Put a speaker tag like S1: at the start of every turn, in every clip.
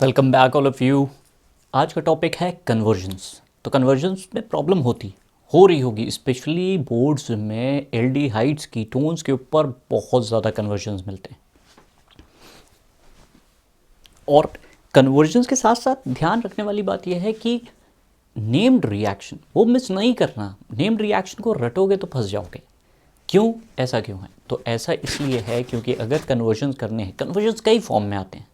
S1: Welcome back all of you. आज का topic है कन्वर्जन्स। तो कन्वर्जन्स में प्रॉब्लम हो रही होगी, स्पेशली बोर्ड्स में एल्डिहाइड्स कीटोन्स के ऊपर बहुत ज़्यादा कन्वर्जन्स मिलते हैं। और कन्वर्जन्स के साथ साथ ध्यान रखने वाली बात यह है कि नेम्ड रिएक्शन वो मिस नहीं करना। नेम्ड रिएक्शन को रटोगे तो फंस जाओगे। क्यों? ऐसा क्यों है? तो ऐसा इसलिए है क्योंकि अगर कन्वर्जन्स करने हैं, कन्वर्जन्स कई फॉर्म में आते हैं।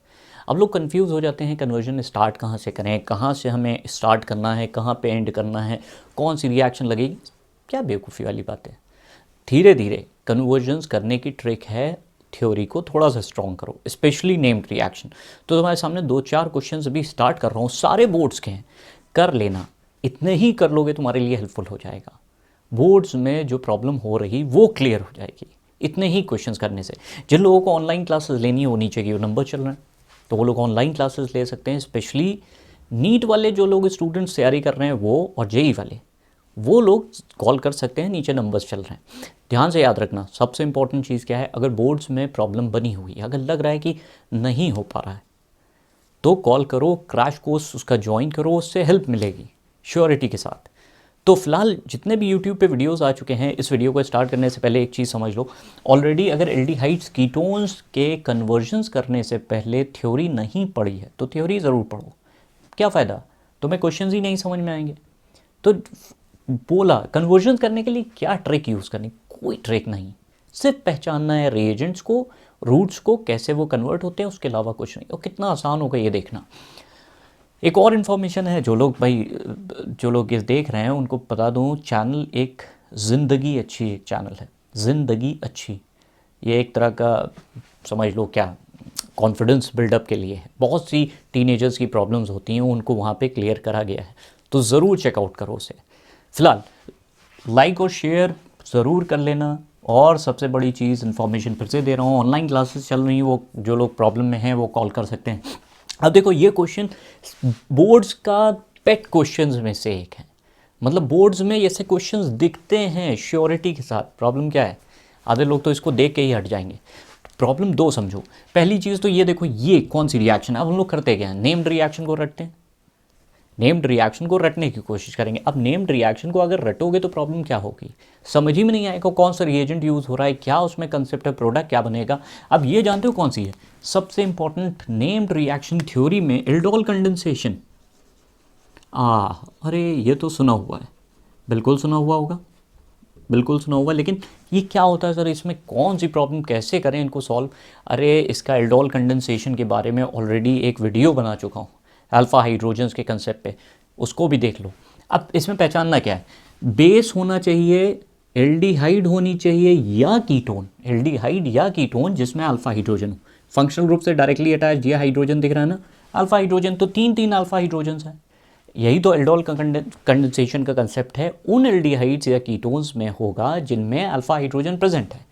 S1: अब लोग कंफ्यूज हो जाते हैं कन्वर्जन स्टार्ट कहाँ से करें, कहाँ से हमें स्टार्ट करना है, कहाँ पे एंड करना है, कौन सी रिएक्शन लगेगी। क्या बेवकूफ़ी वाली बात है। धीरे धीरे कन्वर्जन्स करने की ट्रिक है, थ्योरी को थोड़ा सा स्ट्रॉन्ग करो, स्पेशली नेम्ड रिएक्शन। तो तुम्हारे सामने 2-4 क्वेश्चन अभी स्टार्ट कर रहा हूँ, सारे बोर्ड्स के हैं, कर लेना। इतने ही कर लोगे तुम्हारे लिए हेल्पफुल हो जाएगा। बोर्ड्स में जो प्रॉब्लम हो रही वो क्लियर हो जाएगी इतने ही क्वेश्चंस करने से। जिन लोगों को ऑनलाइन क्लासेस लेनी है वो नीचे की वो नंबर चल रहे हैं, तो वो लोग ऑनलाइन क्लासेस ले सकते हैं। स्पेशली नीट वाले जो लोग स्टूडेंट्स तैयारी कर रहे हैं वो, और जेई वाले, वो लोग कॉल कर सकते हैं, नीचे नंबर्स चल रहे हैं। ध्यान से याद रखना, सबसे इंपॉर्टेंट चीज़ क्या है, अगर बोर्ड्स में प्रॉब्लम बनी हुई है, अगर लग रहा है कि नहीं हो पा रहा है, तो कॉल करो, क्रैश कोर्स उसका ज्वाइन करो, उससे हेल्प मिलेगी श्योरिटी के साथ। तो फिलहाल जितने भी यूट्यूब पे वीडियोस आ चुके हैं, इस वीडियो को स्टार्ट करने से पहले एक चीज़ समझ लो। ऑलरेडी अगर एल्डिहाइड्स कीटोन्स के कन्वर्जन्स करने से पहले थ्योरी नहीं पढ़ी है तो थ्योरी ज़रूर पढ़ो। क्या फ़ायदा, तुम्हें क्वेश्चंस ही नहीं समझ में आएंगे। तो बोला कन्वर्जन करने के लिए क्या ट्रिक यूज़ करनी, कोई ट्रिक नहीं, सिर्फ पहचानना है रिएजेंट्स को, रूट्स को, कैसे वो कन्वर्ट होते हैं, उसके अलावा कुछ नहीं। और कितना आसान होगा ये देखना। एक और इन्फॉर्मेशन है, जो लोग ये देख रहे हैं उनको बता दूं, चैनल एक ज़िंदगी अच्छी एक चैनल है, ज़िंदगी अच्छी। ये एक तरह का समझ लो क्या, कॉन्फिडेंस बिल्डअप के लिए है। बहुत सी टीनेजर्स की प्रॉब्लम्स होती हैं, उनको वहाँ पे क्लियर करा गया है, तो ज़रूर चेकआउट करो उसे। फ़िलहाल लाइक और शेयर ज़रूर कर लेना। और सबसे बड़ी चीज़, इन्फॉर्मेशन फिर से दे रहा हूँ, ऑनलाइन क्लासेस चल रही हैं, वो जो लोग प्रॉब्लम में हैं वो कॉल कर सकते हैं। अब देखो, ये क्वेश्चन बोर्ड्स का पेट क्वेश्चंस में से एक है। मतलब बोर्ड्स में ऐसे क्वेश्चंस दिखते हैं श्योरिटी के साथ। प्रॉब्लम क्या है, आधे लोग तो इसको देख के ही हट जाएंगे। प्रॉब्लम दो समझो। पहली चीज़ तो ये देखो, ये कौन सी रिएक्शन है। अब हम लोग करते क्या है, नेम्ड रिएक्शन को रटते हैं, नेम्ड रिएक्शन को रटने की कोशिश करेंगे। अब नेम्ड रिएक्शन को अगर रटोगे तो प्रॉब्लम क्या होगी, समझ ही में नहीं आएगा कौन सा रिएजेंट यूज़ हो रहा है, क्या उसमें कंसेप्ट है, प्रोडक्ट क्या बनेगा। अब ये जानते हो कौन सी है सबसे इंपॉर्टेंट नेम्ड रिएक्शन थ्योरी में, एल्डोल कंडेंसेशन। अरे ये तो सुना हुआ है, बिल्कुल सुना हुआ होगा, बिल्कुल सुना होगा। लेकिन ये क्या होता है सर, इसमें कौन सी प्रॉब्लम, कैसे करें इनको सॉल्व। अरे इसका एल्डोल कंडेंसेशन के बारे में ऑलरेडी एक वीडियो बना चुका हूँ, अल्फ़ा हाइड्रोजन्स के कंसेप्ट पे, उसको भी देख लो। अब इसमें पहचानना क्या है, बेस होना चाहिए, एल्डिहाइड होनी चाहिए या कीटोन, एल्डिहाइड या कीटोन जिसमें अल्फ़ा हाइड्रोजन हो। फंक्शनल ग्रुप से डायरेक्टली अटैच ये हाइड्रोजन दिख रहा है ना, अल्फ़ा हाइड्रोजन, तो 3 अल्फ़ा हाइड्रोजन्स हैं। यही तो एल्डोल का कंडेंसेशन का कंसेप्ट है, उन एल्डिहाइड्स या कीटोन्स में होगा जिनमें अल्फ़ा हाइड्रोजन प्रेजेंट है।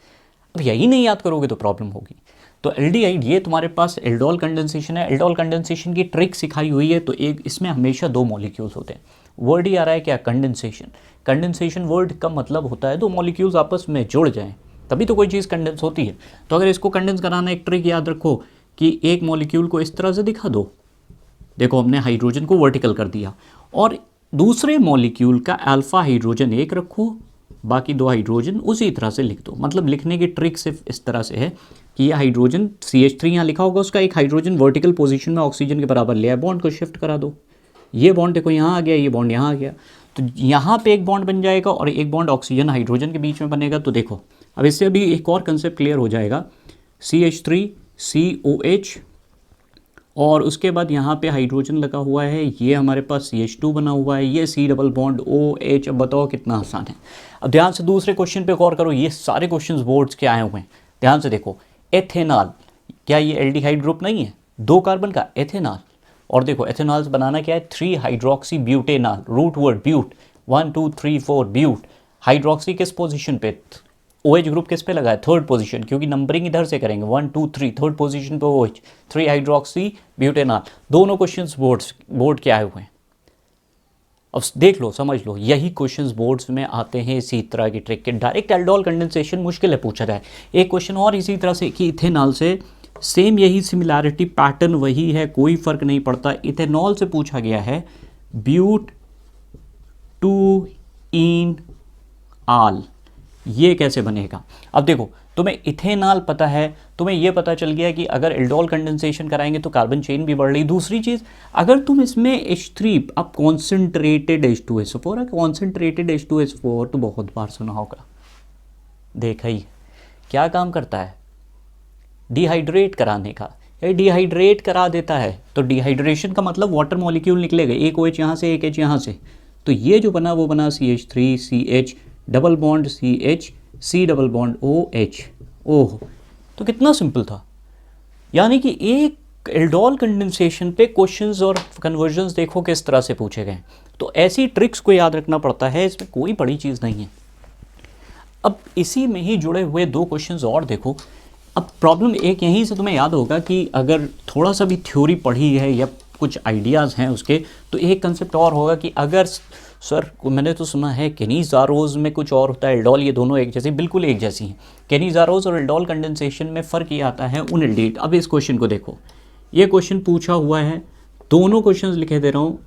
S1: अब यही नहीं याद करोगे तो प्रॉब्लम होगी। तो एल्डिहाइड, ये तुम्हारे पास एल्डोल कंडेंसेशन है। एल्डोल कंडेंसेशन की ट्रिक सिखाई हुई है। तो एक इसमें हमेशा 2 मॉलिक्यूल्स होते हैं। वर्ड ही आ रहा है क्या, कंडेंसेशन। कंडेंसेशन वर्ड का मतलब होता है 2 मॉलिक्यूल्स आपस में जुड़ जाएं, तभी तो कोई चीज़ कंडेंस होती है। तो अगर इसको कंडेंस कराना, एक ट्रिक याद रखो कि एक मॉलिक्यूल को इस तरह से दिखा दो, देखो हमने हाइड्रोजन को वर्टिकल कर दिया, और दूसरे मॉलिक्यूल का अल्फ़ा हाइड्रोजन एक रखो, बाकी 2 हाइड्रोजन उसी तरह से लिख दो। मतलब लिखने की ट्रिक सिर्फ इस तरह से है कि ये हाइड्रोजन CH3 यहाँ लिखा होगा, उसका एक हाइड्रोजन वर्टिकल पोजीशन में ऑक्सीजन के बराबर लिया है, बॉन्ड को शिफ्ट करा दो। ये बॉन्ड देखो यहाँ आ गया, ये बॉन्ड यहाँ आ गया, तो यहाँ पे एक बॉन्ड बन जाएगा और एक बॉन्ड ऑक्सीजन हाइड्रोजन के बीच में बनेगा। तो देखो अब इससे अभी एक और कंसेप्ट क्लियर हो जाएगा, CH3 COH, और उसके बाद यहाँ पे हाइड्रोजन लगा हुआ है, ये हमारे पास CH2 बना हुआ है, ये C डबल बॉन्ड OH। अब बताओ कितना आसान है। अब ध्यान से दूसरे क्वेश्चन पे गौर करो, ये सारे क्वेश्चंस बोर्ड्स के आए हुए हैं, ध्यान से देखो। एथेनॉल, क्या ये एल्डिहाइड ग्रुप नहीं है, 2 कार्बन का एथेनॉल। और देखो एथेनॉल्स बनाना क्या है, 3 hydroxy butanol, root word but, 1 2 3 4 but. Hydroxy किस पोजीशन पे, OH ग्रुप किस पे लगा है, 3rd पोजीशन, क्योंकि नंबरिंग इधर से करेंगे, 1 2 3, 3rd पोजीशन पे OH, 3 हाइड्रोक्सी ब्यूटेनॉल। दोनों क्वेश्चंस बोर्ड के आए हुए हैं। अब देख लो, समझ लो, यही क्वेश्चंस बोर्ड्स में आते हैं इसी तरह की ट्रिक के। डायरेक्ट एल्डोल कंडेंसेशन मुश्किल है पूछा जाए। एक क्वेश्चन और इसी तरह से कि इथेनॉल से सेम यही सिमिलैरिटी पैटर्न वही है, कोई फर्क नहीं पड़ता। इथेनॉल से पूछा गया है ब्यूट टू इन आल, ये कैसे बनेगा। अब देखो तुम्हें इथेनॉल पता है, तुम्हें ये पता चल गया कि अगर एल्डोल कंडेंसेशन कराएंगे तो कार्बन चेन भी बढ़ रही। दूसरी चीज़, अगर तुम इसमें H3 अब कॉन्सेंट्रेटेड H2SO4 है, कॉन्सेंट्रेटेड H2SO4 तो बहुत बार सुना होगा, देखा ही क्या काम करता है, डिहाइड्रेट कराने का। ये डिहाइड्रेट करा देता है, तो डिहाइड्रेशन का मतलब वाटर मॉलिक्यूल निकलेगा, एक OH यहाँ से एक H यहाँ से, तो ये जो बना वो बना CH3 CH double bond CH C double bond OH। ओह, तो कितना सिंपल था। यानी कि एक एल्डोल कंडेंसेशन पे क्वेश्चंस और कन्वर्जन्स देखो किस तरह से पूछे गए। तो ऐसी ट्रिक्स को याद रखना पड़ता है, इसमें कोई बड़ी चीज़ नहीं है। अब इसी में ही जुड़े हुए दो क्वेश्चंस और देखो। अब प्रॉब्लम एक यहीं से तुम्हें याद होगा कि अगर थोड़ा सा भी थ्योरी पढ़ी है या कुछ आइडियाज़ हैं उसके, तो एक कंसेप्ट और होगा कि अगर सर मैंने तो सुना है केनीज़ारोज़ में कुछ और होता है, एल्डोल ये दोनों एक जैसे, बिल्कुल एक जैसी हैं। केनीज़ारोज़ और एल्डोल कंडेंसेशन में फ़र्क ये आता है उन एल्डिहाइड। अब इस क्वेश्चन को देखो, ये क्वेश्चन पूछा हुआ है, दोनों क्वेश्चंस लिखे दे रहा हूँ।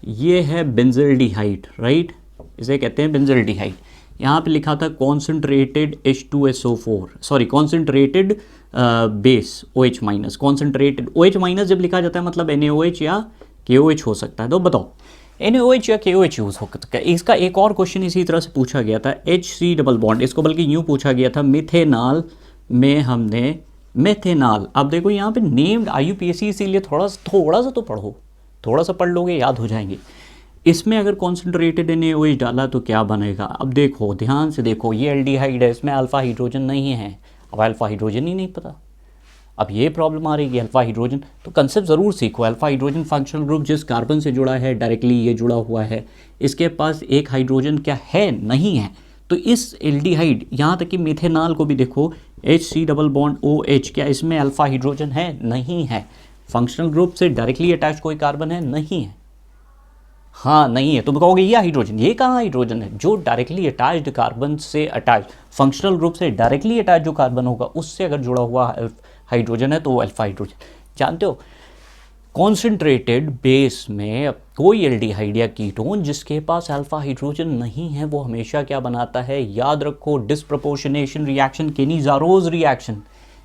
S1: ये है बेंजल्डिहाइड, राइट, इसे कहते हैं बेंजल्डिहाइड। यहाँ पे लिखा था concentrated H2SO4, sorry concentrated base OH minus, concentrated OH minus जब लिखा जाता है मतलब NaOH या KOH हो सकता है। तो बताओ NaOH या KOH यूज़ हो सकता है। इसका एक और क्वेश्चन इसी तरह से पूछा गया था, HC डबल बॉन्ड, इसको बल्कि यूँ पूछा गया था मिथेनॉल में, हमने मेथेनॉल। अब देखो यहाँ पे नेम्ड IUPAC, इसीलिए थोड़ा सा तो पढ़ो, थोड़ा सा पढ़ लोगे याद हो जाएंगे। इसमें अगर कॉन्सेंट्रेटेड NaOH डाला तो क्या बनेगा। अब देखो ध्यान से देखो, ये एल्डिहाइड है, इसमें अल्फ़ा हाइड्रोजन नहीं है। अब अल्फ़ा हाइड्रोजन ही नहीं पता, अब ये प्रॉब्लम आ रही है अल्फ़ा हाइड्रोजन। तो कंसेप्ट ज़रूर सीखो। अल्फ़ा हाइड्रोजन फंक्शनल ग्रुप जिस कार्बन से जुड़ा है डायरेक्टली ये जुड़ा हुआ है, इसके पास एक हाइड्रोजन क्या है, नहीं है। तो इस एल्डिहाइड यहाँ तक कि मिथेनॉल को भी देखो, HC डबल बॉन्ड OH, क्या इसमें अल्फ़ा हाइड्रोजन है, नहीं है। फंक्शनल ग्रुप से डायरेक्टली अटैच कोई कार्बन है, नहीं है। हाँ नहीं है, तुम कहोगे ये हाइड्रोजन, ये कहाँ हाइड्रोजन है। जो डायरेक्टली अटैच्ड कार्बन से अटैच, फंक्शनल ग्रुप से डायरेक्टली अटैच जो कार्बन होगा उससे अगर जुड़ा हुआ हाइड्रोजन है तो वो अल्फा हाइड्रोजन। जानते हो कॉन्सेंट्रेटेड बेस में कोई एल्डिहाइड या कीटोन जिसके पास अल्फा हाइड्रोजन नहीं है वो हमेशा क्या बनाता है, याद रखो, डिस्प्रपोर्शनेशन रिएक्शन, केनीज़ारोज़ रिएक्शन,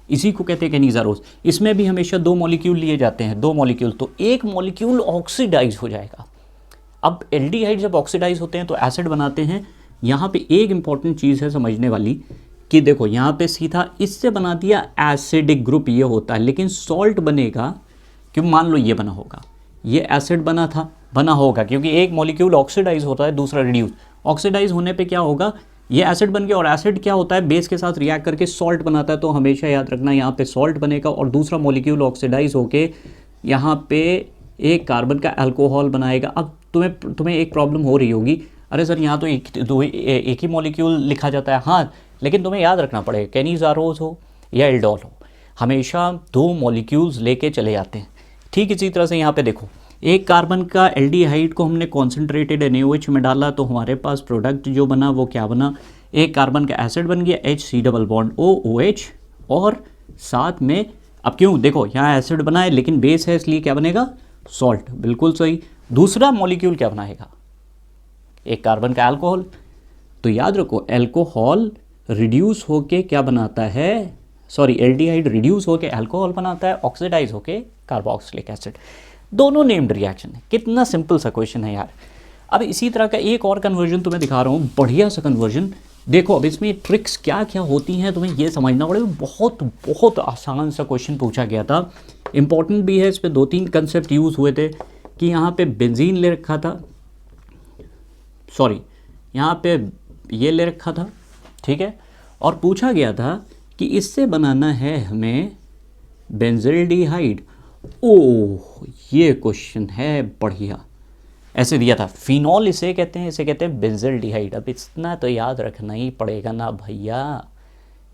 S1: इसी को कहते हैं केनीज़ारोज़। इसमें भी हमेशा दो मॉलिक्यूल लिए जाते हैं, दो मॉलिक्यूल, तो एक मॉलिक्यूल ऑक्सीडाइज हो जाएगा। अब एल्डिहाइड जब ऑक्सीडाइज होते हैं तो एसिड बनाते हैं। यहाँ पे एक इंपॉर्टेंट चीज़ है समझने वाली कि देखो यहाँ पे सीधा इससे बना दिया एसिडिक ग्रुप, ये होता है, लेकिन सॉल्ट बनेगा क्यों, मान लो ये बना होगा, ये एसिड बना था, बना होगा क्योंकि एक मॉलिक्यूल ऑक्सीडाइज होता है, दूसरा रिड्यूस। ऑक्सीडाइज होने पे क्या होगा, ये एसिड बन गया, और एसिड क्या होता है, बेस के साथ रिएक्ट करके सॉल्ट बनाता है। तो हमेशा याद रखना यहाँ पे सॉल्ट बनेगा और दूसरा मॉलिक्यूल ऑक्सीडाइज होके यहाँ पे एक कार्बन का अल्कोहल बनाएगा। अब तुम्हें एक प्रॉब्लम हो रही होगी, अरे सर यहाँ तो एक ही मॉलिक्यूल लिखा जाता है। हाँ, लेकिन तुम्हें याद रखना पड़ेगा केनीज़ारोज़ हो या एल्डोल हो, हमेशा दो मॉलिक्यूल्स लेके चले जाते हैं। ठीक इसी तरह से यहाँ पे देखो, एक कार्बन का एल्डिहाइड को हमने कॉन्सेंट्रेटेड NaOH में डाला तो हमारे पास प्रोडक्ट जो बना वो क्या बना, एक कार्बन का एसिड बन गया HC डबल बॉन्ड OOH, और साथ में अब क्यों देखो यहाँ एसिड बना है लेकिन बेस है इसलिए क्या बनेगा, सॉल्ट, बिल्कुल सही। दूसरा मॉलिक्यूल क्या बनाएगा, एक कार्बन का अल्कोहल। तो याद रखो अल्कोहल रिड्यूस होके क्या बनाता है, सॉरी एल्डिहाइड रिड्यूस होके अल्कोहल बनाता है, ऑक्सीडाइज होके कार्बोक्सिलिक एसिड। दोनों नेम्ड रिएक्शन है। कितना सिंपल सा क्वेश्चन है यार। अब इसी तरह का एक और कन्वर्जन तुम्हें दिखा रहा हूँ, बढ़िया सा कन्वर्जन। देखो अब इसमें ट्रिक्स क्या क्या होती हैं तुम्हें ये समझना पड़ेगा। बहुत बहुत आसान सा क्वेश्चन पूछा गया था, इंपॉर्टेंट भी है। इस पर दो तीन कंसेप्ट यूज़ हुए थे कि यहाँ पे बेंजीन ले रखा था, सॉरी यहाँ पे ये ले रखा था, ठीक है, और पूछा गया था कि इससे बनाना है हमें बेंजल्डिहाइड। ओह ये क्वेश्चन है बढ़िया, ऐसे दिया था फिनॉल इसे कहते हैं, इसे कहते हैं बेंजल्डिहाइड। अब इतना तो याद रखना ही पड़ेगा ना भैया,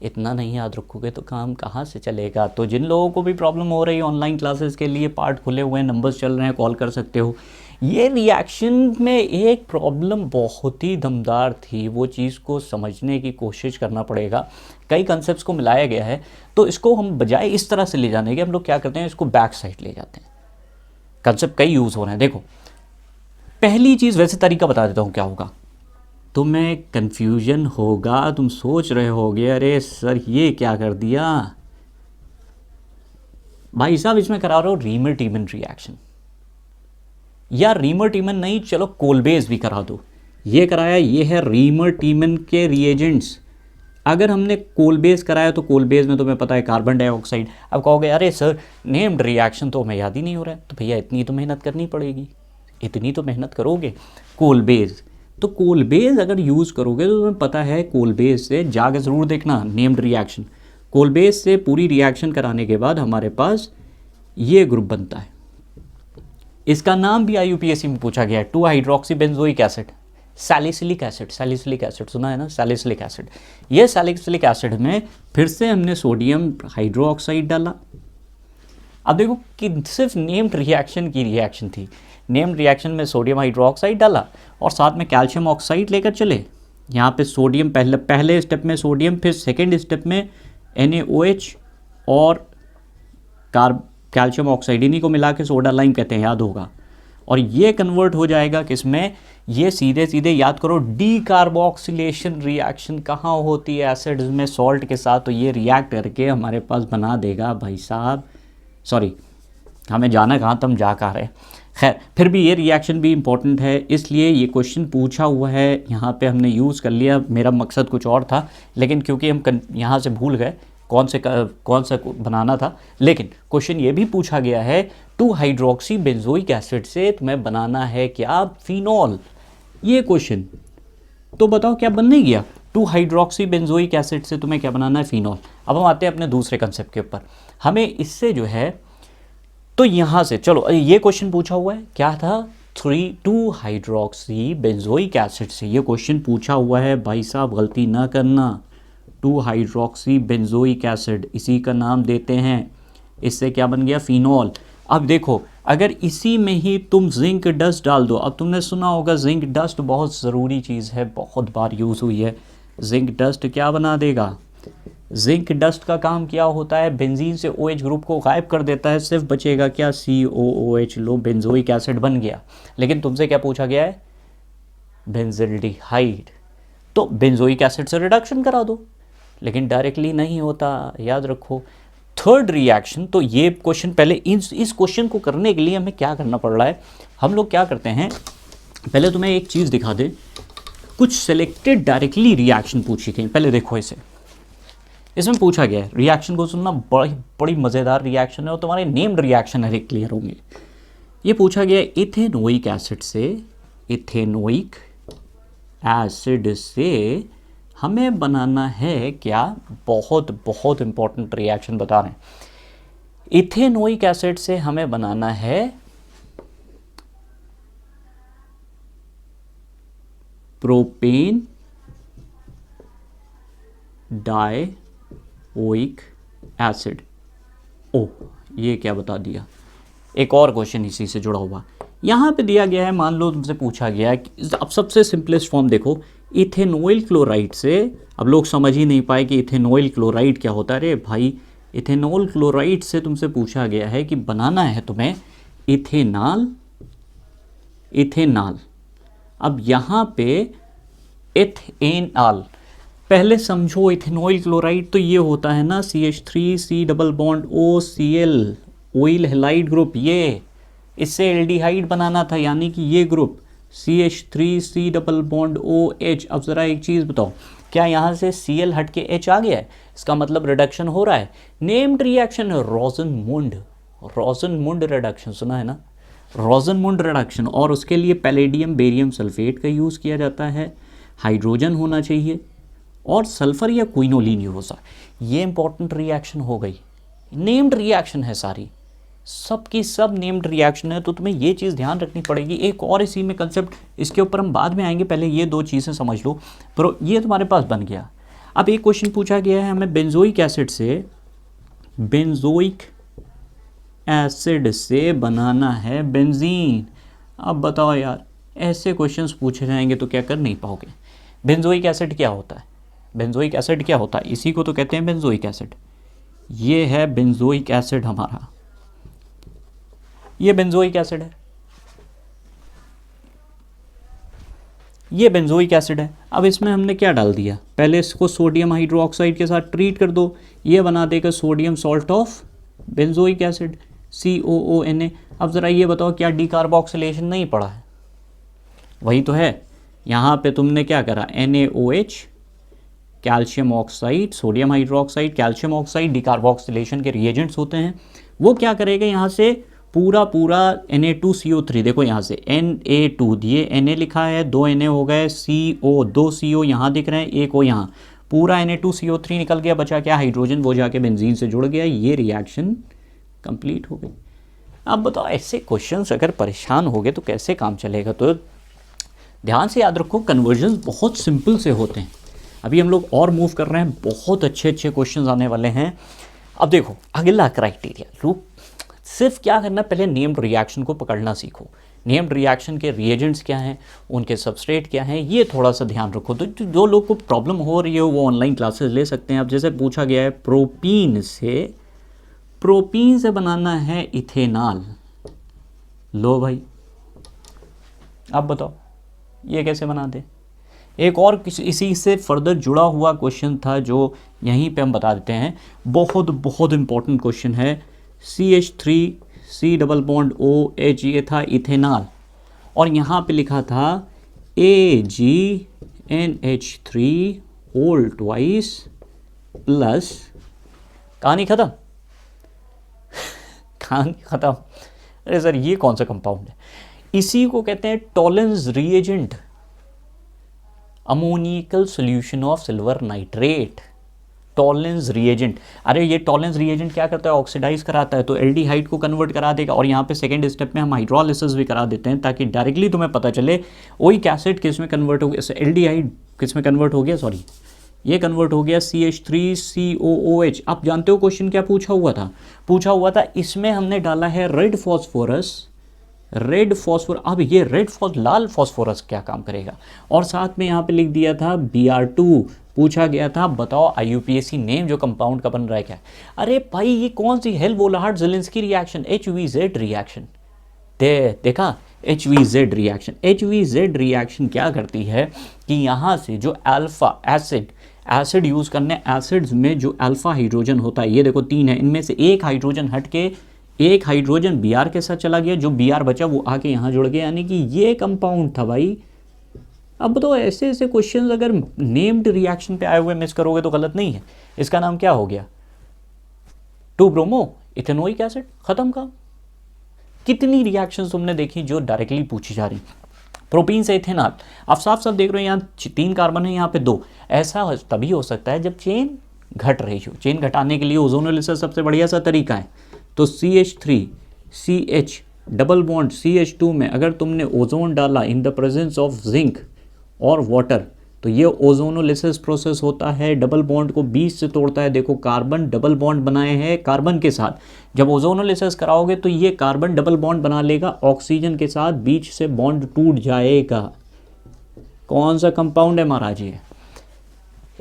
S1: इतना नहीं याद रखोगे तो काम कहाँ से चलेगा। तो जिन लोगों को भी प्रॉब्लम हो रही है ऑनलाइन क्लासेस के लिए पार्ट खुले हुए हैं, नंबर्स चल रहे हैं, कॉल कर सकते हो। ये रिएक्शन में एक प्रॉब्लम बहुत ही दमदार थी, वो चीज़ को समझने की कोशिश करना पड़ेगा। कई कंसेप्ट्स को मिलाया गया है, तो इसको हम बजाय इस तरह से ले जाने के हम लोग क्या करते हैं, इसको बैक साइड ले जाते हैं। कंसेप्ट कई यूज़ हो रहे हैं। देखो पहली चीज़, वैसे तरीका बता देता हूँ क्या होगा, तुम्हें कन्फ्यूजन होगा, तुम सोच रहे होगे अरे सर ये क्या कर दिया भाई साहब, इसमें करा रहे हो रीमर टीमन रिएक्शन, या रीमर टीमन नहीं, चलो कोलबेज भी करा दो। ये कराया, ये है रीमर टीमन के रिएजेंट्स। अगर हमने कोलबेज कराया तो कोलबेज में तुम्हें पता है कार्बन डाइऑक्साइड। अब कहोगे अरे सर नेम्ड रिएक्शन तो हमें याद ही नहीं हो रहा है, तो भैया इतनी तो मेहनत करनी पड़ेगी, इतनी तो मेहनत करोगे। कोलबेज, तो कोलबेज अगर यूज़ करोगे तो तुम्हें पता है कोलबेज से जाके ज़रूर देखना नेम्ड रिएक्शन। कोलबेज से पूरी रिएक्शन कराने के बाद हमारे पास ये ग्रुप बनता है। इसका नाम भी IUPAC में पूछा गया है, 2 hydroxy benzoic acid, salicylic acid. Salicylic acid सुना है ना, सैलिसिलिक एसिड। ये सैलिसिलिक एसिड में फिर से हमने सोडियम हाइड्रोक्साइड डाला। अब देखो कि सिर्फ नेम्ड रिएक्शन की रिएक्शन थी, नेम्ड रिएक्शन में सोडियम हाइड्रोक्साइड डाला और साथ में कैल्शियम ऑक्साइड लेकर चले। यहाँ पे सोडियम पहले स्टेप में सोडियम, फिर सेकेंड स्टेप में NaOH और कैल्शियम ऑक्साइड, इन्हीं को मिला के सोडा लाइम कहते हैं, याद होगा। और ये कन्वर्ट हो जाएगा किसमें, ये सीधे सीधे याद करो, डीकार्बोक्सिलेशन रिएक्शन कहाँ होती है एसिड्स में सॉल्ट के साथ, तो ये रिएक्ट करके हमारे पास बना देगा भाई साहब, सॉरी हमें जाना कहाँ, तुम जा कहाँ रहे। खैर फिर भी ये रिएक्शन भी इम्पॉर्टेंट है, इसलिए ये क्वेश्चन पूछा हुआ है, यहाँ पे हमने यूज़ कर लिया। मेरा मकसद कुछ और था, लेकिन क्योंकि हम यहाँ से भूल गए कौन सा बनाना था, लेकिन क्वेश्चन ये भी पूछा गया है 2 हाइड्रोक्सी बेंजोइक एसिड से तुम्हें बनाना है क्या, फिनॉल। ये क्वेश्चन तो बताओ क्या बनने गया, 2 हाइड्रोक्सी बेंजोइक एसिड से तुम्हें क्या बनाना है, फिनॉल। अब हम आते हैं अपने दूसरे कंसेप्ट के ऊपर। हमें इससे जो है, तो यहाँ से चलो ये क्वेश्चन पूछा हुआ है, क्या था, 2 हाइड्रोक्सी बेंजोइक एसिड से ये क्वेश्चन पूछा हुआ है भाई साहब, गलती ना करना। 2 हाइड्रोक्सी बेंजोइक एसिड, इसी का नाम देते हैं। इससे क्या बन गया, फिनॉल। अब देखो अगर इसी में ही तुम जिंक डस्ट डाल दो, अब तुमने सुना होगा जिंक डस्ट बहुत ज़रूरी चीज़ है, बहुत बार यूज़ हुई है। जिंक डस्ट क्या बना देगा, जिंक डस्ट का काम क्या होता है, बेंजीन से OH ग्रुप को गायब कर देता है, सिर्फ बचेगा क्या, COOH, लो बेंजोइक एसिड बन गया। लेकिन तुमसे क्या पूछा गया है, बेंजल्डिहाइड, तो बेंजोइक एसिड से रिडक्शन करा दो, लेकिन डायरेक्टली नहीं होता, याद रखो। थर्ड रिएक्शन, तो ये क्वेश्चन पहले इस क्वेश्चन को करने के लिए हमें क्या करना पड़ रहा है, हम लोग क्या करते हैं, पहले तुम्हें एक चीज़ दिखा दे, कुछ सेलेक्टेड डायरेक्टली रिएक्शन पूछी गई। पहले देखो इसे, इसमें पूछा गया है, रिएक्शन को सुनना, बड़ी मज़ेदार रिएक्शन है और तुम्हारे नेम्ड रिएक्शन है क्लियर होंगे। ये पूछा गया है इथेनोइक एसिड से, इथेनोइक एसिड से हमें बनाना है क्या, बहुत बहुत इंपॉर्टेंट रिएक्शन बता रहे हैं। इथेनोइक एसिड से हमें बनाना है प्रोपेन डाइओइक एसिड। ओ ये क्या बता दिया, एक और क्वेश्चन इसी से जुड़ा हुआ यहाँ पे दिया गया है। मान लो तुमसे पूछा गया है, अब सबसे सिंपलेस्ट फॉर्म देखो, इथेनॉइल क्लोराइड से, अब लोग समझ ही नहीं पाए कि इथेनॉइल क्लोराइड क्या होता है। अरे भाई इथेनॉल क्लोराइड से तुमसे पूछा गया है कि बनाना है तुम्हें इथेनॉल, इथेनॉल। अब यहाँ पे इथेनॉल, पहले समझो इथेनॉइल क्लोराइड तो ये होता है ना CH3 double bond OCl, oil halide group, ये इससे एल्डिहाइड बनाना था, यानी कि ये group CH3 double bond OH। अब ज़रा एक चीज़ बताओ, क्या यहाँ से Cl हट के H आ गया है, इसका मतलब रिडक्शन हो रहा है। नेम्ड रिएक्शन है रोजनमुंड, रोजनमुंड रिडक्शन सुना है ना, रोजनमुंड रिडक्शन। और उसके लिए पैलेडियम बेरियम सल्फेट का यूज़ किया जाता है, हाइड्रोजन होना चाहिए और सल्फर या क्विनोलिन यूज़। ये इंपॉर्टेंट रिएक्शन हो गई, नेम्ड रिएक्शन है सारी, सब की सब नेम्ड रिएक्शन है, तो तुम्हें ये चीज़ ध्यान रखनी पड़ेगी। एक और इसी में कंसेप्ट, इसके ऊपर हम बाद में आएंगे, पहले ये दो चीज़ें समझ लो। पर ये तुम्हारे पास बन गया। अब एक क्वेश्चन पूछा गया है हमें बेंजोइक एसिड से, बेंजोइक एसिड से बनाना है बेंजीन। अब बताओ यार, ऐसे क्वेश्चंस पूछे जाएंगे तो क्या कर नहीं पाओगे। बेंजोइक एसिड क्या होता है? बेंजोइक एसिड क्या होता है? इसी को तो कहते हैं बेंजोइक एसिड। ये है बेंजोइक एसिड हमारा, ये बेंजोइक एसिड है, ये बेंजोइक एसिड है। अब इसमें हमने क्या डाल दिया, पहले इसको सोडियम हाइड्रोक्साइड के साथ ट्रीट कर दो, ये बना देगा sodium salt of benzoic acid, COONA। अब ज़रा ये बताओ, क्या डीकार्बोक्सिलेशन नहीं पड़ा है? वही तो है। यहाँ पे तुमने क्या करा, NaOH, calcium oxide, sodium hydroxide, calcium oxide decarboxylation के रिएजेंट्स होते हैं। वो क्या करेगा, यहाँ से पूरा Na2CO3, देखो यहाँ से Na2 दिए, Na लिखा है, 2 Na हो गए, CO, 2 CO यहाँ दिख रहे हैं, एक O यहाँ, पूरा Na2CO3 निकल गया, बचा क्या, हाइड्रोजन, वो जाके बेंजीन से जुड़ गया, ये रिएक्शन कंप्लीट हो गई। अब बताओ, ऐसे क्वेश्चंस अगर परेशान हो गए तो कैसे काम चलेगा? तो ध्यान से याद रखो, कन्वर्जन्स बहुत सिंपल से होते हैं। अभी हम लोग और मूव कर रहे हैं, बहुत अच्छे अच्छे क्वेश्चंस आने वाले हैं। अब देखो अगला क्राइटेरिया, रुक, सिर्फ क्या करना, पहले नेम्ड रिएक्शन को पकड़ना सीखो। नेम्ड रिएक्शन के रिएजेंट्स क्या हैं, उनके सबस्ट्रेट क्या हैं, ये थोड़ा सा ध्यान रखो। तो जो लोग को प्रॉब्लम हो रही है वो ऑनलाइन क्लासेस ले सकते हैं। अब जैसे पूछा गया है, प्रोपीन से बनाना है इथेनॉल, लो भाई, अब बताओ ये कैसे बना दे। एक और इसी से फर्दर जुड़ा हुआ क्वेश्चन था जो यहीं पे हम बता देते हैं, बहुत बहुत इंपॉर्टेंट क्वेश्चन है। CH3 डबल बॉन्ड OH, ये था इथेनॉल, और यहाँ पे लिखा था AgNH3 होल ट्वाइस प्लस, कहानी खत्म। कहानी खत्म। अरे सर ये कौन सा कंपाउंड है? इसी को कहते हैं Tollens reagent, ammoniacal solution of silver nitrate, Tollens reagent. अरे ये टॉलेंस रिएजेंट क्या करता है, ऑक्सीडाइज कराता है, तो एल्डिहाइड को कन्वर्ट करा देगा। और यहाँ पे सेकंड स्टेप में हम हाइड्रोलिसिस भी करा देते हैं, ताकि डायरेक्टली तुम्हें पता चले ओइक एसिड किस में कन्वर्ट हो गया, एल्डिहाइड किस में कन्वर्ट हो गया, सॉरी ये कन्वर्ट हो गया CH3COOH। आप जानते हो क्वेश्चन क्या पूछा हुआ था? पूछा हुआ था इसमें हमने डाला है रेड फॉस्फोरस, रेड फॉस्फोरस। अब ये रेड लाल फॉस्फोरस क्या काम करेगा? और साथ में यहाँ पे लिख दिया था Br2। पूछा गया था, बताओ IUPAC नेम जो कंपाउंड का बन रहा है क्या है? अरे भाई ये कौन सी हेल्वोलाहार्ड ज़ेलेंस्की रिएक्शन, HVZ रिएक्शन। देखा, HVZ रिएक्शन। HVZ रिएक्शन क्या करती है कि यहाँ से जो अल्फा एसिड यूज़ करने, एसिड्स में जो अल्फा हाइड्रोजन होता है, ये देखो 3 है, इनमें से एक हाइड्रोजन हट के एक हाइड्रोजन Br के साथ चला गया, जो Br बचा वो आके यहाँ जुड़ गया, यानी कि ये कंपाउंड था भाई। अब तो ऐसे ऐसे क्वेश्चंस अगर नेम्ड रिएक्शन पे आए हुए मिस करोगे तो गलत नहीं है। इसका नाम क्या हो गया, 2-ब्रोमो इथेनोइक एसिड, खत्म का। कितनी रिएक्शंस तुमने देखी जो डायरेक्टली पूछी जा रही, प्रोपीन से इथेनॉल। आप साफ साफ देख रहे हो यहाँ 3 कार्बन है, यहाँ पे 2। ऐसा तभी हो सकता है जब चेन घट रही हो। चेन घटाने के लिए ओजोनोलिसिस सबसे बढ़िया सा तरीका है। तो CH3CH डबल बॉन्ड CH2 में अगर तुमने ओजोन डाला in the presence of zinc और वाटर, तो ये ओजोनोलिसिस प्रोसेस होता है, डबल बॉन्ड को बीच से तोड़ता है। देखो कार्बन डबल बॉन्ड बनाए हैं कार्बन के साथ, जब ओजोनोलिसिस कराओगे तो ये कार्बन डबल बॉन्ड बना लेगा ऑक्सीजन के साथ, बीच से बॉन्ड टूट जाएगा। कौन सा कंपाउंड है महाराज ये,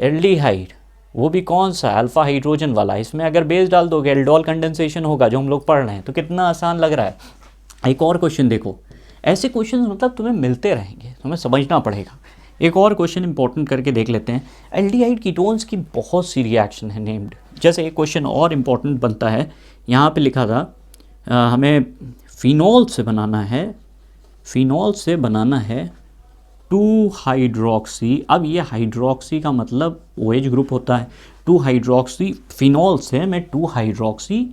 S1: एल्डिहाइड, वो भी कौन सा, अल्फा हाइड्रोजन वाला। इसमें अगर बेस डाल दोगे एल्डोल कंडेंसेशन होगा, जो हम लोग पढ़ रहे हैं। तो कितना आसान लग रहा है। एक और क्वेश्चन देखो, ऐसे क्वेश्चन मतलब तुम्हें मिलते रहेंगे, तुम्हें समझना पड़ेगा। एक और क्वेश्चन इंपॉर्टेंट करके देख लेते हैं। एल्डिहाइड कीटोन्स की बहुत सी रिएक्शन है नेम्ड। जैसे एक क्वेश्चन और इम्पॉर्टेंट बनता है, यहाँ पे लिखा था हमें फिनॉल से बनाना है, फिनॉल से बनाना है 2-हाइड्रोक्सी। अब ये हाइड्रोक्सी का मतलब OH ग्रुप होता है। 2-हाइड्रोक्सी फिनॉल से मैं 2-हाइड्रोक्सी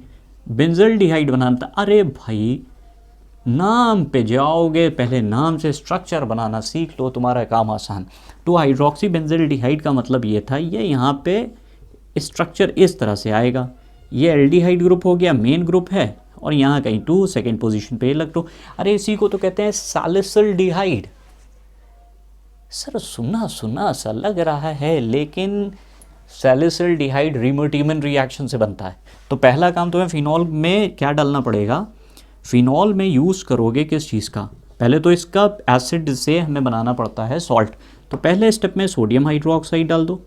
S1: बेंजल्डिहाइड बनाना था। अरे भाई नाम पे जाओगे, पहले नाम से स्ट्रक्चर बनाना सीख लो, तुम्हारा काम आसान। 2-हाइड्रोक्सी बेंजल्डिहाइड का मतलब ये था, ये यहाँ पे स्ट्रक्चर इस तरह से आएगा। ये एल्डिहाइड ग्रुप हो गया, मेन ग्रुप है, और यहाँ कहीं 2 सेकेंड पोजीशन पे लग लो। अरे इसी को तो कहते हैं सैलिसिल्डिहाइड। सर सुना सुना सा लग रहा है, लेकिन सैलिसिल्डिहाइड रिमोटिमन रिएक्शन से बनता है। तो पहला काम तुम्हें फिनॉल में क्या डालना पड़ेगा, फिनॉल में यूज़ करोगे किस चीज़ का, पहले तो इसका एसिड से हमें बनाना पड़ता है सॉल्ट। तो पहले स्टेप में सोडियम हाइड्रोक्साइड डाल दो,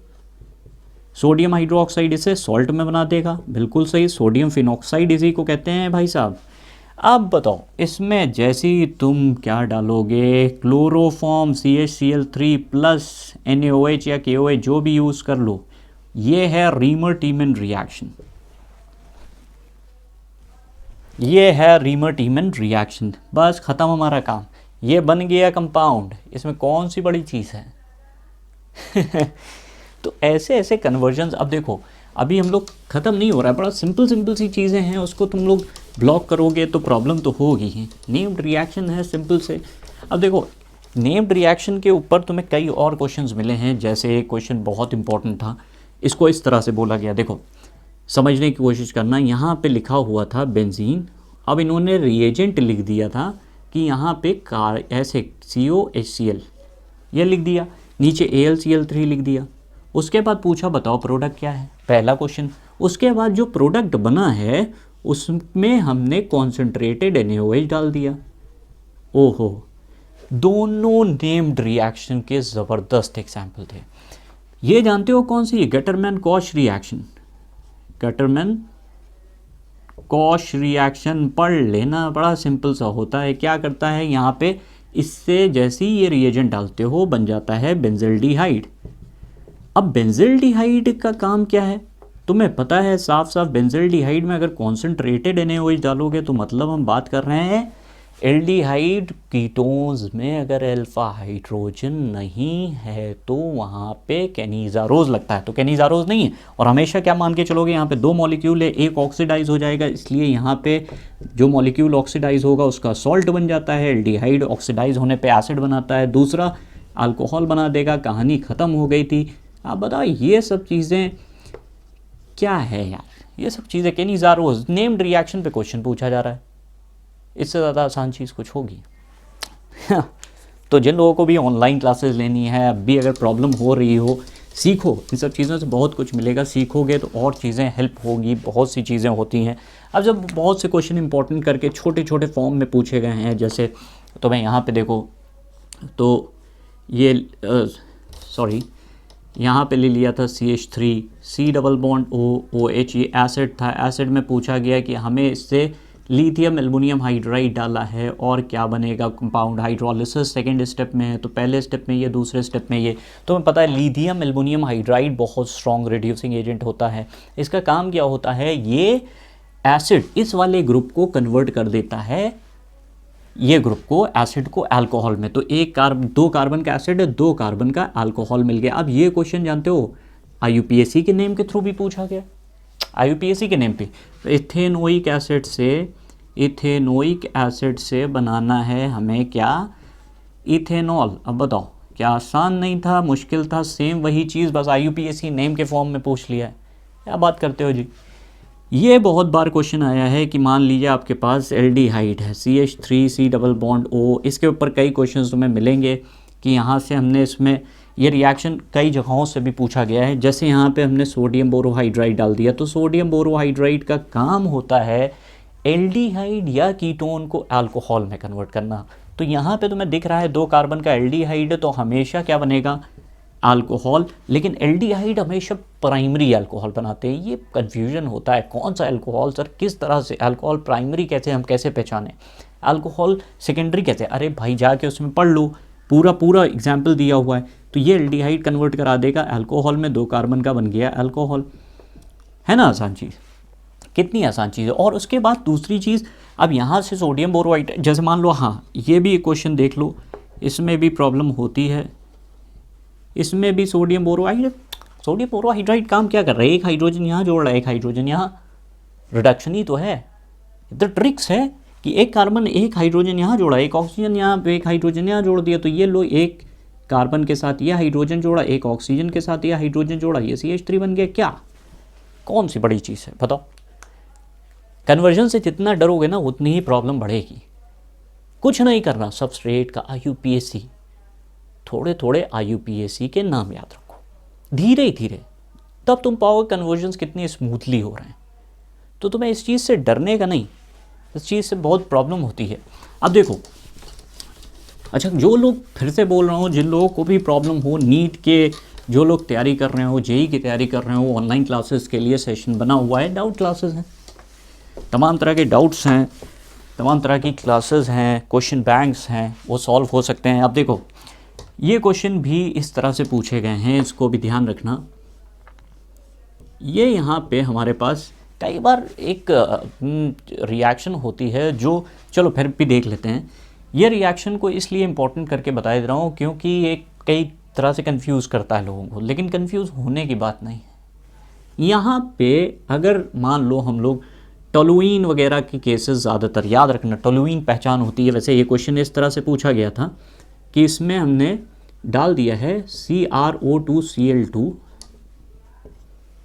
S1: सोडियम हाइड्रोक्साइड इसे सॉल्ट में बना देगा, बिल्कुल सही। सोडियम फिनॉक्साइड इसी को कहते हैं भाई साहब। अब बताओ इसमें जैसे ही तुम क्या डालोगे, क्लोरोफॉर्म CH3 प्लस NaOH या KOH जो भी यूज़ कर लो, ये है रीमर टीमन रिएक्शन, ये है रीमर टीमन रिएक्शन। बस ख़त्म हमारा काम, ये बन गया कंपाउंड, इसमें कौन सी बड़ी चीज़ है। तो ऐसे ऐसे कन्वर्जन्स, अब देखो अभी हम लोग ख़त्म नहीं हो रहा है, बड़ा सिंपल सी चीज़ें हैं, उसको तुम लोग ब्लॉक करोगे तो प्रॉब्लम तो होगी ही। नेम्ड रिएक्शन है सिंपल से। अब देखो नेम्ड रिएक्शन के ऊपर तुम्हें कई और क्वेश्चंस मिले हैं, जैसे एक क्वेश्चन बहुत इंपॉर्टेंट था, इसको इस तरह से बोला गया, देखो समझने की कोशिश करना। यहाँ पे लिखा हुआ था बेंजीन, अब इन्होंने रिएजेंट लिख दिया था कि यहाँ पे ऐसे COHCl ये लिख दिया, नीचे AlCl3 लिख दिया। उसके बाद पूछा बताओ प्रोडक्ट क्या है, पहला क्वेश्चन। उसके बाद जो प्रोडक्ट बना है उसमें हमने कॉन्सेंट्रेटेड NaOH डाल दिया। ओहो, दोनों नेम्ड रिएक्शन के ज़बरदस्त एग्जाम्पल थे। ये जानते हो कौन सी, Gattermann Koch reaction. Gattermann Koch reaction पढ़ लेना, बड़ा सिंपल सा होता है। क्या करता है यहाँ पे, इससे जैसे ही ये रिएजेंट डालते हो बन जाता है बेंजिल्डिहाइड। अब बेंजिल्डिहाइड का काम क्या है तुम्हें पता है साफ साफ। बेंजिल्डिहाइड में अगर कॉन्सेंट्रेटेड NaOH डालोगे तो मतलब हम बात कर रहे हैं एल्डिहाइड कीटोन्स में अगर अल्फा हाइड्रोजन नहीं है तो वहाँ पे कैनिज़ारोज लगता है, तो कैनिज़ारोज नहीं है। और हमेशा क्या मान के चलोगे, यहाँ पे दो मॉलिक्यूल है, एक ऑक्सीडाइज हो जाएगा, इसलिए यहाँ पे जो मॉलिक्यूल ऑक्सीडाइज होगा उसका सॉल्ट बन जाता है। एल्डिहाइड ऑक्सीडाइज होने पे एसिड बनाता है, दूसरा अल्कोहल बना देगा, कहानी ख़त्म हो गई थी। आप बताओ ये सब चीज़ें क्या है यार, ये सब चीज़ें कैनिज़ारोज नेम्ड रिएक्शन पे क्वेश्चन पूछा जा रहा है, इससे ज़्यादा आसान चीज़ कुछ होगी। तो जिन लोगों को भी ऑनलाइन क्लासेस लेनी है, अब भी अगर प्रॉब्लम हो रही हो, सीखो, इन सब चीज़ों से बहुत कुछ मिलेगा, सीखोगे तो और चीज़ें हेल्प होगी, बहुत सी चीज़ें होती हैं। अब जब बहुत से क्वेश्चन इंपॉर्टेंट करके छोटे छोटे फॉर्म में पूछे गए हैं, जैसे तो मैं यहाँ पे देखो तो ये सॉरी यहाँ पे ले लिया था CH3 C double bond OH, ये एसिड था। एसिड में पूछा गया कि हमें इससे लिथियम एल्युमिनियम हाइड्राइड डाला है और क्या बनेगा, कंपाउंड हाइड्रोलिसिस सेकेंड स्टेप में है। तो पहले स्टेप में ये, दूसरे स्टेप में ये। तो हमें पता है लिथियम एल्युमिनियम हाइड्राइड बहुत स्ट्रॉन्ग रिड्यूसिंग एजेंट होता है। इसका काम क्या होता है, ये एसिड इस वाले ग्रुप को कन्वर्ट कर देता है, ये ग्रुप को, एसिड को अल्कोहल में। तो दो कार्बन का एसिड है, 2 कार्बन का अल्कोहल मिल गया। अब ये क्वेश्चन जानते हो IUPAC के नेम के थ्रू भी पूछा गया, IUPAC के नेम पे। इथेनोइक एसिड से बनाना है हमें क्या, इथेनॉल। अब बताओ क्या आसान नहीं था, मुश्किल था, सेम वही चीज़, बस IUPAC नेम के फॉर्म में पूछ लिया है। क्या बात करते हो जी। ये बहुत बार क्वेश्चन आया है कि मान लीजिए आपके पास एल्डिहाइड है CH3 C double bond O, इसके ऊपर कई क्वेश्चंस तुम्हें मिलेंगे कि यहाँ से हमने इसमें ये रिएक्शन कई जगहों से भी पूछा गया है। जैसे यहाँ पे हमने सोडियम बोरोहाइड्राइड डाल दिया, तो सोडियम बोरोहाइड्राइड का काम होता है एल्डिहाइड या कीटोन को अल्कोहल में कन्वर्ट करना। तो यहाँ पे तुम्हें दिख रहा है 2 कार्बन का एल्डिहाइड, तो हमेशा क्या बनेगा, अल्कोहल। लेकिन एल्डिहाइड हमेशा प्राइमरी अल्कोहल बनाते हैं। ये कन्फ्यूजन होता है, कौन सा अल्कोहल सर, किस तरह से अल्कोहल प्राइमरी कैसे, हम कैसे पहचानें, अल्कोहल सेकेंडरी कैसे। अरे भाई जाके उसमें पढ़ लो, पूरा एग्जाम्पल दिया हुआ है। तो ये एल्डिहाइड कन्वर्ट करा देगा अल्कोहल में, 2 कार्बन का बन गया अल्कोहल। है ना आसान चीज़, कितनी आसान चीज़ है। और उसके बाद दूसरी चीज़, अब यहाँ से सोडियम बोरोहाइड्राइड, जैसे मान लो, हाँ ये भी क्वेश्चन देख लो, इसमें भी प्रॉब्लम होती है, इसमें भी सोडियम बोरोहाइड्राइड काम क्या कर रहा है, एक हाइड्रोजन यहाँ जोड़ रहा है, एक हाइड्रोजन यहाँ, रिडक्शन ही तो है। इधर ट्रिक्स है कि एक कार्बन, एक हाइड्रोजन यहाँ जोड़ा, एक ऑक्सीजन यहाँ पे, एक हाइड्रोजन यहाँ जोड़ दिया, तो ये लो एक कार्बन के साथ ये हाइड्रोजन जोड़ा, एक ऑक्सीजन के साथ ये हाइड्रोजन जोड़ा, ये CH3 बन गया। क्या, कौन सी बड़ी चीज़ है बताओ। कन्वर्जन से जितना डरोगे ना उतनी ही प्रॉब्लम बढ़ेगी। कुछ नहीं करना, सबस्ट्रेट का IUPAC, थोड़े IUPAC के नाम याद रखो, धीरे धीरे, तब तुम पाओगे कन्वर्जन्स कितनी स्मूथली हो रहे हैं। तो तुम्हें इस चीज़ से डरने का नहीं, इस चीज़ से बहुत प्रॉब्लम होती है। अब देखो अच्छा, जो लोग, फिर से बोल रहा हूँ, जिन लोगों को भी प्रॉब्लम हो, नीट के जो लोग तैयारी कर रहे हो, जेई की तैयारी कर रहे हो, ऑनलाइन क्लासेस के लिए सेशन बना हुआ है, डाउट क्लासेस हैं, तमाम तरह के डाउट्स हैं, तमाम तरह की क्लासेस हैं, क्वेश्चन बैंक्स हैं, वो सॉल्व हो सकते हैं। अब देखो, ये क्वेश्चन भी इस तरह से पूछे गए हैं, इसको भी ध्यान रखना। ये यहाँ पे हमारे पास कई बार एक रिएक्शन होती है जो, चलो फिर भी देख लेते हैं। ये रिएक्शन को इसलिए इम्पोर्टेंट करके बता दे रहा हूँ क्योंकि ये कई तरह से कंफ्यूज करता है लोगों को, लेकिन कंफ्यूज होने की बात नहीं है। यहाँ पे अगर मान लो हम लोग टोलुइन वगैरह के केसेस, ज़्यादातर याद रखना टोलुइन पहचान होती है। वैसे ये क्वेश्चन इस तरह से पूछा गया था कि इसमें हमने डाल दिया है CrO2Cl2,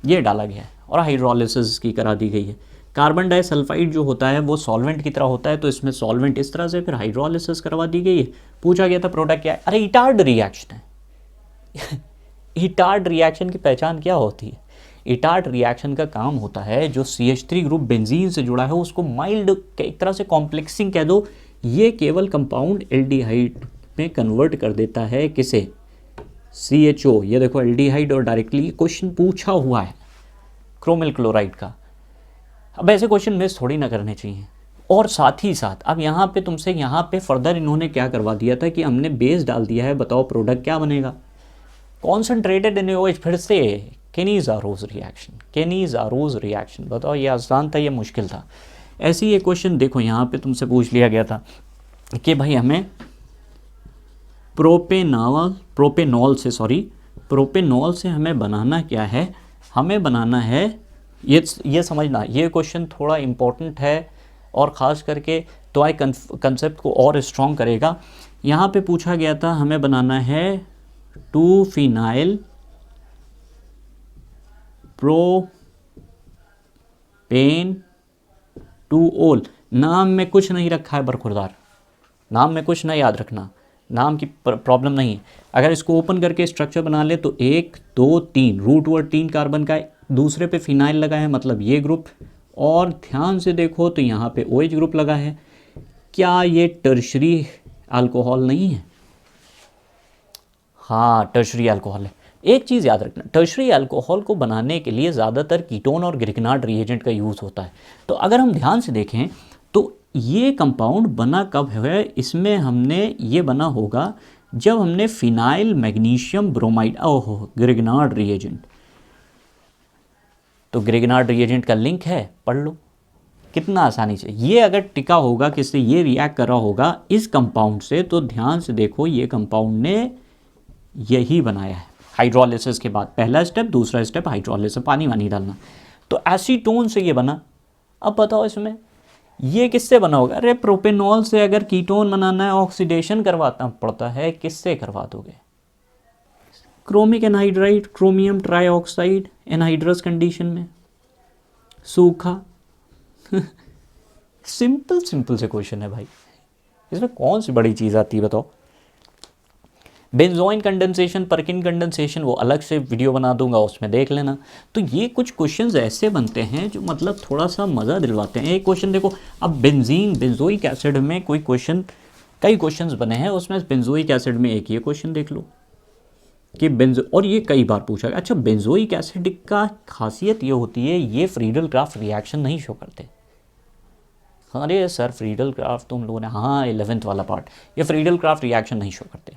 S1: ये डाला गया है और हाइड्रोलिसिस की करा दी गई है। कार्बन डाइसल्फाइड जो होता है वो सॉल्वेंट की तरह होता है, तो इसमें सॉल्वेंट इस तरह से, फिर हाइड्रोलिसिस करवा दी गई है। पूछा गया था प्रोडक्ट क्या है, अरे इटार्ड रिएक्शन है। इटार्ड रिएक्शन की पहचान क्या होती है? इटार्ड रिएक्शन का काम होता है जो CH3 ग्रुप बेंजीन से जुड़ा है उसको माइल्ड, एक तरह से कॉम्प्लेक्सिंग कह दो, ये केवल कंपाउंड एल्डिहाइड में कन्वर्ट कर देता है। किसे? CHO। ये देखो एल्डिहाइड, और डायरेक्टली क्वेश्चन पूछा हुआ है क्रोमिल क्लोराइड का। अब ऐसे क्वेश्चन मिस थोड़ी ना करने चाहिए। और साथ ही साथ अब यहाँ पे तुमसे, यहाँ पे फर्दर इन्होंने क्या करवा दिया था कि हमने बेस डाल दिया है, बताओ प्रोडक्ट क्या बनेगा? कॉन्सेंट्रेटेड NaOH, फिर से केनीज़-आरोज रिएक्शन, केनीज़-आरोज रिएक्शन। बताओ ये आसान था, ये मुश्किल था? ऐसे ही ये क्वेश्चन देखो यहाँ पे तुमसे पूछ लिया गया था कि भाई हमें प्रोपेनॉल से हमें बनाना क्या है? हमें बनाना है, ये समझना, ये क्वेश्चन थोड़ा इम्पोर्टेंट है और ख़ास करके तो आई कंसेप्ट को और स्ट्रॉन्ग करेगा। यहाँ पे पूछा गया था हमें बनाना है 2-फिनाइल प्रोपेन 2-ओल। नाम में कुछ नहीं रखा है बरखुरदार, नाम में कुछ नहीं, याद रखना, नाम की प्रॉब्लम नहीं है। अगर इसको ओपन करके स्ट्रक्चर बना ले तो 1 2 3 रूट वर्ड 3 कार्बन का है, दूसरे पे फिनाइल लगा है, मतलब ये ग्रुप, और ध्यान से देखो तो यहाँ पे OH ग्रुप लगा है। क्या ये टर्शरी अल्कोहल नहीं है? हाँ, टर्शरी अल्कोहल है। एक चीज़ याद रखना, टर्शरी अल्कोहल को बनाने के लिए ज़्यादातर कीटोन और ग्रिग्नार्ड रिएजेंट का यूज़ होता है। तो अगर हम ध्यान से देखें तो ये कंपाउंड बना कब है? इसमें हमने ये बना होगा जब हमने फिनाइल मैग्नीशियम ब्रोमाइड, ओहो ग्रिग्नार्ड रिएजेंट, तो ग्रिग्नार्ड रिएजेंट का लिंक है, पढ़ लो कितना आसानी से। ये अगर टिका होगा किससे, ये रिएक्ट कर रहा होगा इस कंपाउंड से, तो ध्यान से देखो ये कंपाउंड ने यही बनाया है। हाइड्रोलिसिस के बाद पहला स्टेप, दूसरा स्टेप हाइड्रोलिसिस, पानी वानी डालना, तो एसीटोन से ये बना। अब बताओ इसमें ये किससे बना होगा? अरे प्रोपेनॉल से। अगर कीटोन बनाना है ऑक्सीडेशन करवाना पड़ता है, किससे करवा दोगे? Chromic anhydride, chromium trioxide anhydrous condition में, सूखा। सिंपल से क्वेश्चन है भाई, इसमें कौन सी बड़ी चीज़ आती है बताओ? बेंजोइन कंडेंसेशन, परकिन कंडेंसेशन, वो अलग से वीडियो बना दूंगा, उसमें देख लेना। तो ये कुछ क्वेश्चंस ऐसे बनते हैं जो मतलब थोड़ा सा मज़ा दिलवाते हैं। एक क्वेश्चन देखो, अब बेंजोइक एसिड में कोई क्वेश्चन, कई क्वेश्चंस बने हैं उसमें, बेंजोइक एसिड में एक ये क्वेश्चन देख लो कि और ये कई बार पूछा गया। अच्छा, बेंजोइक एसिड का खासियत ये होती है, ये फ्रीडल क्राफ्ट रिएक्शन नहीं शो करते। अरे सर फ्रीडल क्राफ्ट तुम लोगों ने, हाँ 11th वाला पार्ट, ये फ्रीडल क्राफ्ट रिएक्शन नहीं शो करते।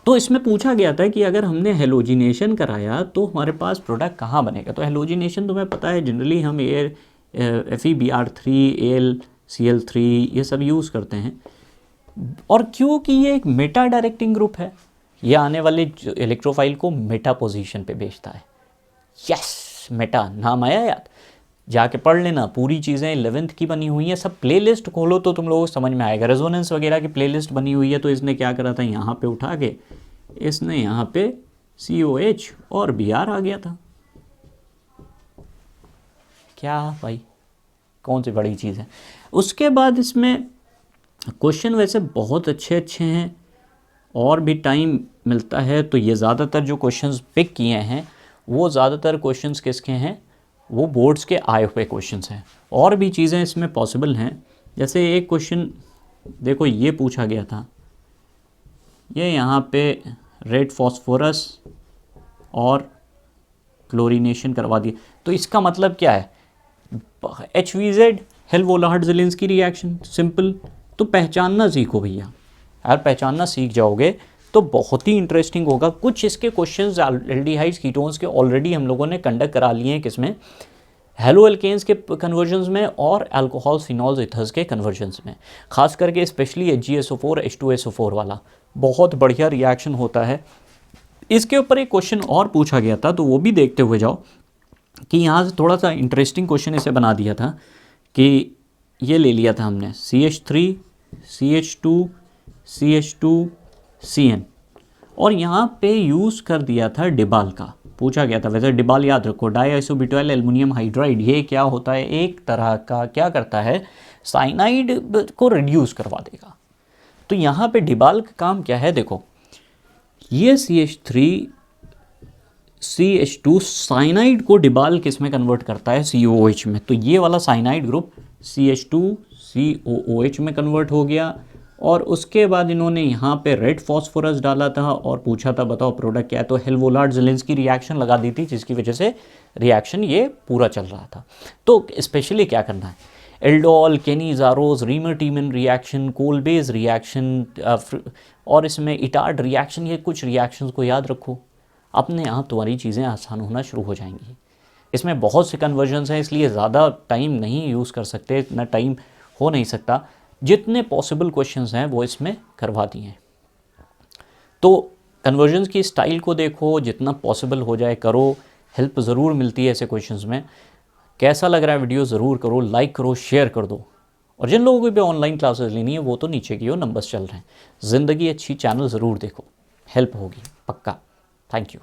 S1: तो इसमें पूछा गया था कि अगर हमने हेलोजिनेशन कराया तो हमारे पास प्रोडक्ट कहाँ बनेगा? तो हेलोजिनेशन तुम्हें पता है जनरली हम FeBr3 AlCl3 ये सब यूज़ करते हैं, और क्योंकि ये एक मेटा डायरेक्टिंग ग्रुप है, ये आने वाले इलेक्ट्रोफाइल को मेटा पोजीशन पे भेजता है। यस, मेटा नाम आया याद, जाके पढ़ लेना, पूरी चीज़ें 11th की बनी हुई हैं, सब प्लेलिस्ट खोलो तो तुम लोगों को समझ में आएगा। रेजोनेंस वगैरह की प्लेलिस्ट बनी हुई है। तो इसने क्या करा था, यहाँ पे उठा के इसने यहाँ पे COH और Br आ गया था। क्या भाई, कौन सी बड़ी चीज़ है? उसके बाद इसमें क्वेश्चन वैसे बहुत अच्छे हैं, और भी टाइम मिलता है तो ये ज़्यादातर जो क्वेश्चंस पिक किए हैं वो ज़्यादातर क्वेश्चंस किसके हैं, वो बोर्ड्स के आए हुए क्वेश्चंस हैं। और भी चीज़ें इसमें पॉसिबल हैं, जैसे एक क्वेश्चन देखो ये पूछा गया था ये यहाँ पे रेड फॉस्फोरस और क्लोरीनेशन करवा दिए। तो इसका मतलब क्या है, HVZ हेल्वोलाहर्ड-ज़ेलेंस्की रिएक्शन, सिंपल। तो पहचानना सीखो भैया, यार पहचानना सीख जाओगे तो बहुत ही इंटरेस्टिंग होगा। कुछ इसके क्वेश्चंस एल्डिहाइड्स कीटोन्स के ऑलरेडी हम लोगों ने कंडक्ट करा लिए हैं, किसमें, हेलो एल्केन्स के कन्वर्जन्स में और अल्कोहल फिनॉल्स ईथर्स के कन्वर्जन्स में, खास करके स्पेशली HgSO4 H2SO4 वाला बहुत बढ़िया रिएक्शन होता है। इसके ऊपर एक क्वेश्चन और पूछा गया था, तो वो भी देखते हुए जाओ कि यहाँ से थोड़ा सा इंटरेस्टिंग क्वेश्चन इसे बना दिया था कि ये ले लिया था हमने CH3 CH2 CH2 CN और यहाँ पे यूज़ कर दिया था डिबाल का, पूछा गया था। वैसे डिबाल याद रखो, डाईआइसोब्यूटाइल एल्युमिनियम हाइड्राइड, ये क्या होता है, एक तरह का क्या करता है, साइनाइड को रिड्यूस करवा देगा। तो यहाँ पे डिबाल का काम क्या है, देखो ये CH3 CH2 साइनाइड को डिबाल किस में कन्वर्ट करता है, COOH में। तो ये वाला साइनाइड ग्रुप CH2 COOH में कन्वर्ट हो गया और उसके बाद इन्होंने यहाँ पे रेड फॉस्फोरस डाला था और पूछा था बताओ प्रोडक्ट क्या है, तो हेल्वोलाहर्ड-ज़ेलेंस्की रिएक्शन लगा दी थी, जिसकी वजह से रिएक्शन ये पूरा चल रहा था। तो स्पेशली क्या करना है, एल्डोल, केनीज़ारोज, रीमर-टीमन रिएक्शन, कोलबेज रिएक्शन और इसमें इटार्ड रिएक्शन, ये कुछ रिएक्शंस को याद रखो, अपने आप तुम्हारी चीज़ें आसान होना शुरू हो जाएंगी। इसमें बहुत से कन्वर्जन्स हैं, इसलिए ज़्यादा टाइम नहीं यूज़ कर सकते, इतना टाइम हो नहीं सकता। जितने पॉसिबल क्वेश्चंस हैं वो इसमें करवा दिए हैं। तो कन्वर्जन्स की स्टाइल को देखो, जितना पॉसिबल हो जाए करो, हेल्प ज़रूर मिलती है ऐसे क्वेश्चंस में। कैसा लग रहा है वीडियो ज़रूर करो, लाइक करो, शेयर कर दो। और जिन लोगों को भी ऑनलाइन क्लासेस लेनी है वो तो नीचे की ओर नंबर्स चल रहे हैं। ज़िंदगी अच्छी चैनल ज़रूर देखो, हेल्प होगी पक्का। Thank you.